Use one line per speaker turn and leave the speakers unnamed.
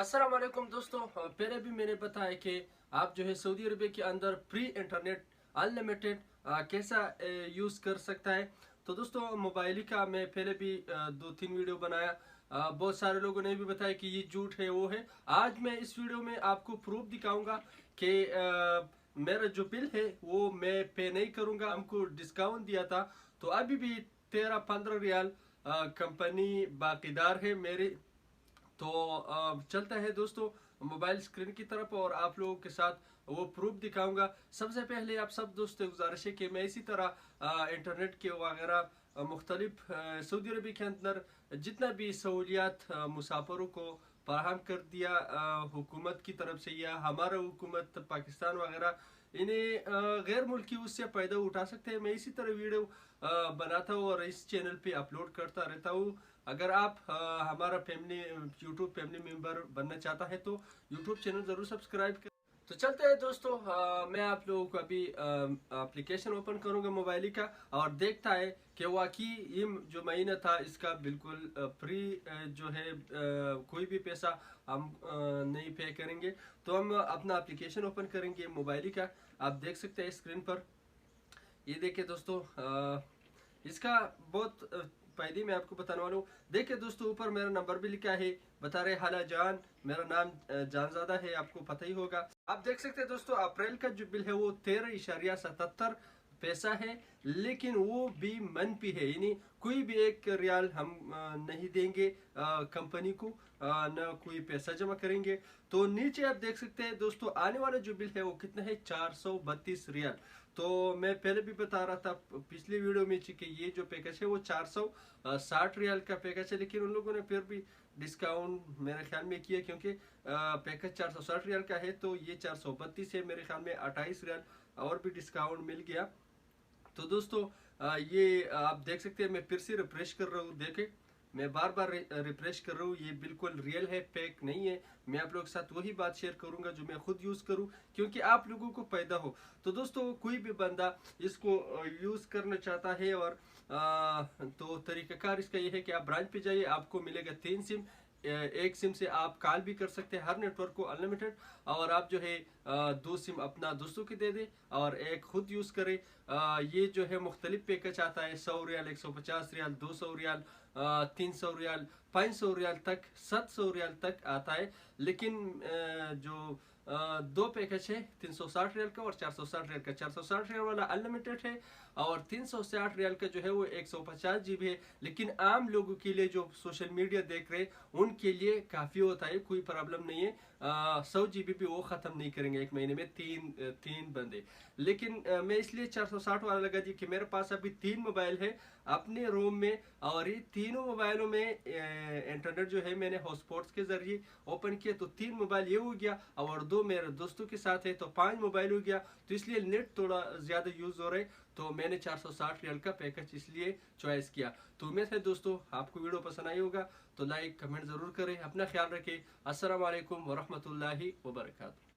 अस्सलाम वालेकुम दोस्तों, पहले भी मैंने बताया कि आप जो है सऊदी अरबिया के अंदर फ्री इंटरनेट अनलिमिटेड कैसा यूज़ कर सकता है। तो दोस्तों मोबाइल का मैं पहले भी 2-3 वीडियो बनाया। बहुत सारे लोगों ने भी बताया कि ये झूठ है वो है। आज मैं इस वीडियो में आपको प्रूफ दिखाऊंगा कि मेरा जो बिल है वो मैं पे नहीं करूंगा। हमको डिस्काउंट दिया था तो अभी भी 13-15 रियाल कंपनी बाकीदार है मेरे। तो चलता है दोस्तों मोबाइल स्क्रीन की तरफ और आप लोगों के साथ वो प्रूफ दिखाऊंगा। सबसे पहले आप सब दोस्तों गुजारिश है कि मैं इसी तरह इंटरनेट के वगैरह मुख्तलिफ सऊदी अरब के अंदर जितना भी सहूलियात मुसाफरों को फराहम कर दिया हुकूमत की तरफ से या हमारा हुकूमत पाकिस्तान वगैरह इन्हें गैर मुल्की उससे फ़ायदा उठा सकते हैं। मैं इसी तरह वीडियो बनाता हूँ और इस चैनल पे अपलोड करता रहता हूँ। अगर आप हमारा फैमिली यूट्यूब फैमिली मेंबर बनना चाहता है तो यूट्यूब चैनल ज़रूर सब्सक्राइब कर। तो चलते हैं दोस्तों, मैं आप लोगों को अभी एप्लीकेशन ओपन करूंगा मोबाइल का और देखता है कि वाकई ये जो महीना था इसका बिल्कुल फ्री जो है कोई भी पैसा हम नहीं पे करेंगे। तो हम अपना एप्लीकेशन ओपन करेंगे मोबाइल का। आप देख सकते हैं स्क्रीन पर। ये देखिए दोस्तों, इसका बहुत फायदे मैं आपको बताने वाला हूँ। देखिए दोस्तों ऊपर मेरा नंबर भी लिखा है, बता रहे हाला जान। मेरा नाम जानजादा है, आपको पता ही होगा। आप देख सकते हैं दोस्तों अप्रैल का जो बिल है वो 13.77 पैसा है, लेकिन वो भी मनफी है, यानी कोई भी एक रियाल हम नहीं देंगे कंपनी को, न कोई पैसा जमा करेंगे। तो नीचे आप देख सकते हैं दोस्तों आने वाला जो बिल है वो कितना है, 432 रियाल। तो मैं पहले भी बता रहा था पिछले वीडियो में कि ये जो पैकेज है वो 460 रियाल का पैकेज है, लेकिन उन लोगों ने फिर भी डिस्काउंट मेरे ख्याल में किया, क्योंकि पैकेज 460 रियाल का है तो ये 432 है। मेरे ख्याल में 28 रियाल और भी डिस्काउंट मिल गया। तो दोस्तों ये आप देख सकते हैं, मैं फिर से रिफ्रेश कर रहा हूँ। देखें मैं बार बार रिफ्रेश कर रहा हूँ, ये बिल्कुल रियल है, फेक नहीं है। मैं आप लोगों के साथ वही बात शेयर करूंगा जो मैं खुद यूज़ करूँ, क्योंकि आप लोगों को फायदा हो। तो दोस्तों कोई भी बंदा इसको यूज़ करना चाहता है और तो तरीक़ाकार इसका ये है कि आप ब्रांच पे जाइए, आपको मिलेगा 3 सिम। एक सिम से आप कॉल भी कर सकते हैं हर नेटवर्क को अनलिमिटेड, और आप जो है 2 सिम अपना दोस्तों के दे दे और एक खुद यूज़ करे। ये जो है मुख्तलिफ पैकेज आता है, 100 रियाल, 150 रियाल, 200 रियाल, 300 रियाल, 500 रियाल तक, 700 रियाल तक आता है। लेकिन जो दो पैकेज है 360 रियाल का और 460 रियाल का। 460 रियाल वाला अनलिमिटेड है और 360 रियाल का जो है वो 150 GB है। लेकिन आम लोगों के लिए जो सोशल मीडिया देख रहे हैं उनके लिए काफ़ी होता है, कोई प्रॉब्लम नहीं है। 100 GB भी वो ख़त्म नहीं करेंगे एक महीने में, तीन बंदे। लेकिन मैं इसलिए 460 वाला लगा दी कि मेरे पास अभी 3 मोबाइल है अपने रूम में, और ये तीनों मोबाइलों में इंटरनेट जो है मैंने हॉटस्पॉट्स के जरिए ओपन किया। तो 3 मोबाइल ये हो गया और 2 मेरे दोस्तों के साथ है, तो 5 मोबाइल हो गया। तो इसलिए नेट थोड़ा ज़्यादा यूज़ हो रहा है, तो मैंने 460 रियल का पैकेज इसलिए चॉइस किया। तो उम्मीद है दोस्तों आपको वीडियो पसंद आई होगा, तो लाइक कमेंट ज़रूर करें। अपना ख्याल रखें। अस्सलाम वालेकुम वरहमतुल्लाहि वबरकातुहू।